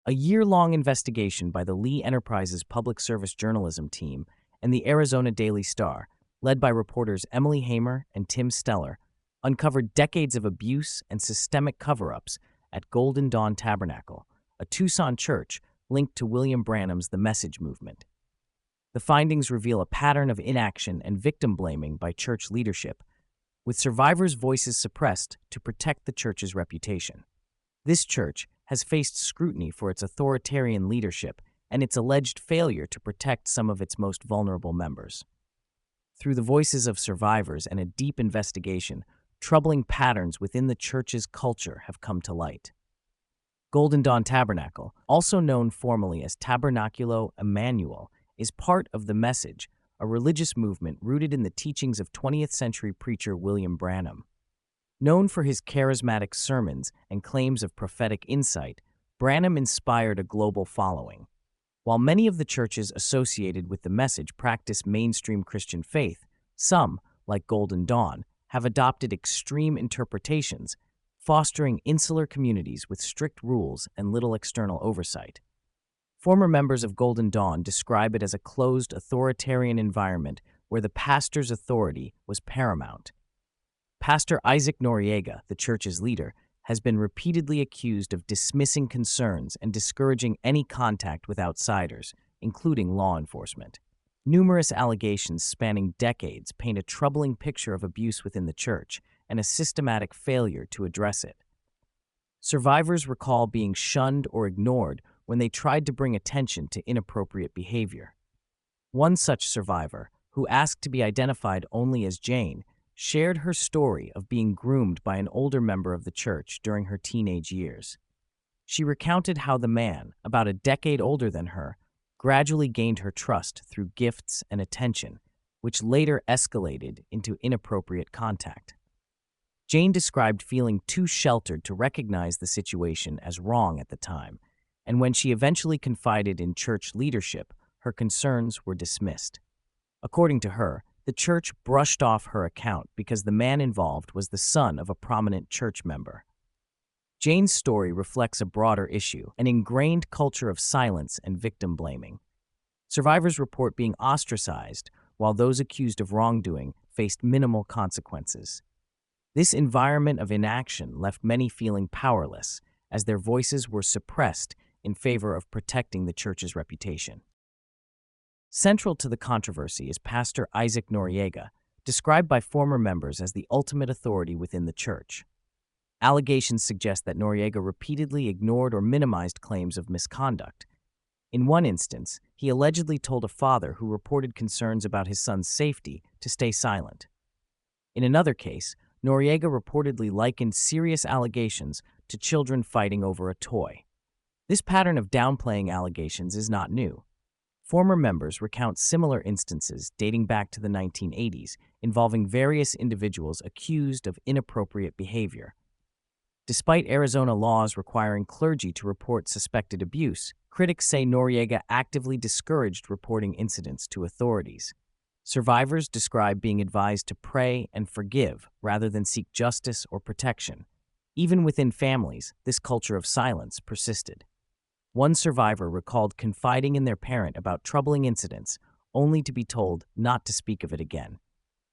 A year-long investigation by the Lee Enterprises Public Service Journalism team and the Arizona Daily Star, led by reporters Emily Hamer and Tim Steller, uncovered decades of abuse and systemic cover-ups at Golden Dawn Tabernacle, a Tucson church linked to William Branham's The Message movement. The findings reveal a pattern of inaction and victim blaming by church leadership, with survivors' voices suppressed to protect the church's reputation. This church has faced scrutiny for its authoritarian leadership and its alleged failure to protect some of its most vulnerable members. Through the voices of survivors and a deep investigation, troubling patterns within the church's culture have come to light. Golden Dawn Tabernacle, also known formally as Tabernaculo Emmanuel, is part of The Message, a religious movement rooted in the teachings of 20th century preacher William Branham. Known for his charismatic sermons and claims of prophetic insight, Branham inspired a global following. While many of the churches associated with The Message practice mainstream Christian faith, some, like Golden Dawn, have adopted extreme interpretations, fostering insular communities with strict rules and little external oversight. Former members of Golden Dawn describe it as a closed, authoritarian environment where the pastor's authority was paramount. Pastor Isaac Noriega, the church's leader, has been repeatedly accused of dismissing concerns and discouraging any contact with outsiders, including law enforcement. Numerous allegations spanning decades paint a troubling picture of abuse within the church and a systematic failure to address it. Survivors recall being shunned or ignored when they tried to bring attention to inappropriate behavior. One such survivor, who asked to be identified only as Jane, shared her story of being groomed by an older member of the church during her teenage years. She recounted how the man, about a decade older than her, gradually gained her trust through gifts and attention, which later escalated into inappropriate contact. Jane described feeling too sheltered to recognize the situation as wrong at the time, and when she eventually confided in church leadership, her concerns were dismissed. According to her, the church brushed off her account because the man involved was the son of a prominent church member. Jane's story reflects a broader issue, an ingrained culture of silence and victim blaming. Survivors report being ostracized, while those accused of wrongdoing faced minimal consequences. This environment of inaction left many feeling powerless, as their voices were suppressed in favor of protecting the church's reputation. Central to the controversy is Pastor Isaac Noriega, described by former members as the ultimate authority within the church. Allegations suggest that Noriega repeatedly ignored or minimized claims of misconduct. In one instance, he allegedly told a father who reported concerns about his son's safety to stay silent. In another case, Noriega reportedly likened serious allegations to children fighting over a toy. This pattern of downplaying allegations is not new. Former members recount similar instances dating back to the 1980s involving various individuals accused of inappropriate behavior. Despite Arizona laws requiring clergy to report suspected abuse, critics say Noriega actively discouraged reporting incidents to authorities. Survivors describe being advised to pray and forgive rather than seek justice or protection. Even within families, this culture of silence persisted. One survivor recalled confiding in their parent about troubling incidents, only to be told not to speak of it again.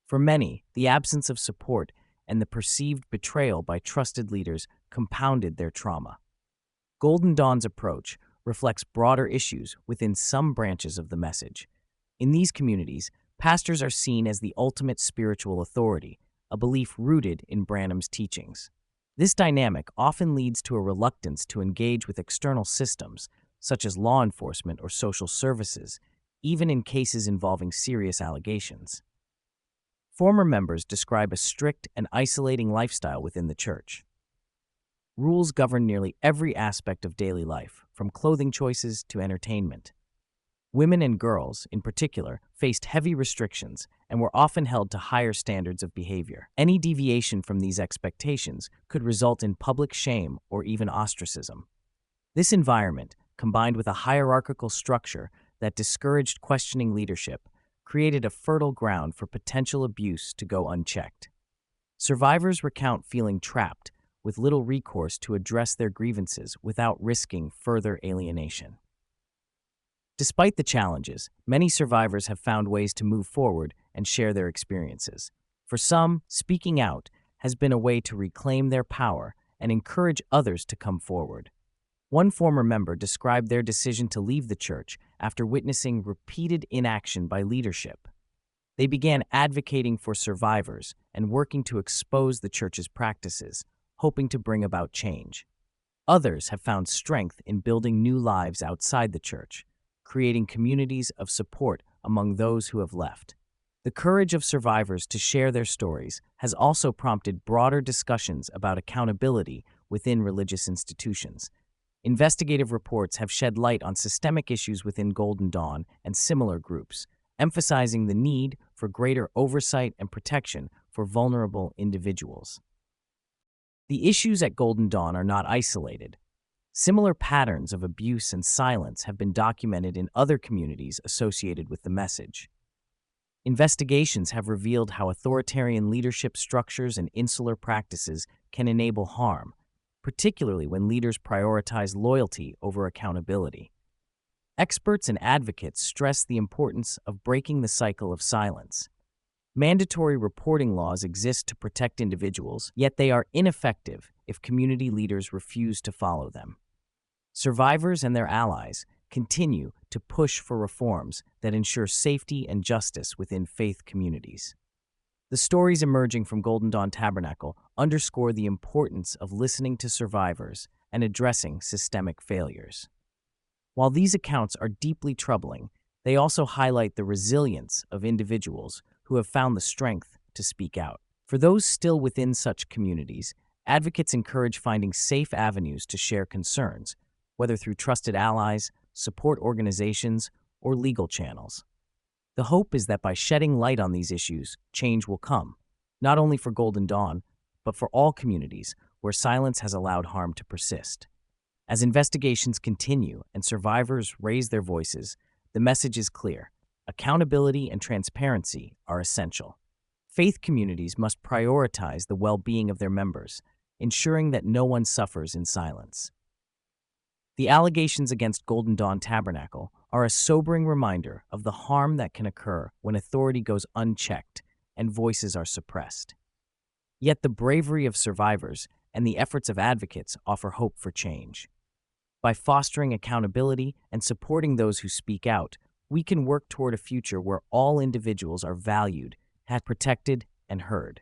For many, the absence of support and the perceived betrayal by trusted leaders compounded their trauma. Golden Dawn's approach reflects broader issues within some branches of the message. In these communities, pastors are seen as the ultimate spiritual authority, a belief rooted in Branham's teachings. This dynamic often leads to a reluctance to engage with external systems, such as law enforcement or social services, even in cases involving serious allegations. Former members describe a strict and isolating lifestyle within the church. Rules govern nearly every aspect of daily life, from clothing choices to entertainment. Women and girls, in particular, faced heavy restrictions and were often held to higher standards of behavior. Any deviation from these expectations could result in public shame or even ostracism. This environment, combined with a hierarchical structure that discouraged questioning leadership, created a fertile ground for potential abuse to go unchecked. Survivors recount feeling trapped, with little recourse to address their grievances without risking further alienation. Despite the challenges, many survivors have found ways to move forward and share their experiences. For some, speaking out has been a way to reclaim their power and encourage others to come forward. One former member described their decision to leave the church after witnessing repeated inaction by leadership. They began advocating for survivors and working to expose the church's practices, hoping to bring about change. Others have found strength in building new lives outside the church, creating communities of support among those who have left. The courage of survivors to share their stories has also prompted broader discussions about accountability within religious institutions. Investigative reports have shed light on systemic issues within Golden Dawn and similar groups, emphasizing the need for greater oversight and protection for vulnerable individuals. The issues at Golden Dawn are not isolated. Similar patterns of abuse and silence have been documented in other communities associated with the message. Investigations have revealed how authoritarian leadership structures and insular practices can enable harm, particularly when leaders prioritize loyalty over accountability. Experts and advocates stress the importance of breaking the cycle of silence. Mandatory reporting laws exist to protect individuals, yet they are ineffective if community leaders refuse to follow them. Survivors and their allies continue to push for reforms that ensure safety and justice within faith communities. The stories emerging from Golden Dawn Tabernacle underscore the importance of listening to survivors and addressing systemic failures. While these accounts are deeply troubling, they also highlight the resilience of individuals who have found the strength to speak out. For those still within such communities, advocates encourage finding safe avenues to share concerns, whether through trusted allies, support organizations, or legal channels. The hope is that by shedding light on these issues, change will come, not only for Golden Dawn, but for all communities where silence has allowed harm to persist. As investigations continue and survivors raise their voices, the message is clear. Accountability and transparency are essential. Faith communities must prioritize the well-being of their members, ensuring that no one suffers in silence. The allegations against Golden Dawn Tabernacle are a sobering reminder of the harm that can occur when authority goes unchecked and voices are suppressed. Yet the bravery of survivors and the efforts of advocates offer hope for change. By fostering accountability and supporting those who speak out, we can work toward a future where all individuals are valued, protected, and heard.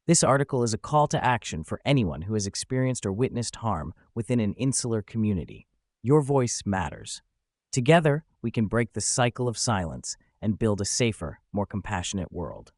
This article is a call to action for anyone who has experienced or witnessed harm within an insular community. Your voice matters. Together, we can break the cycle of silence and build a safer, more compassionate world.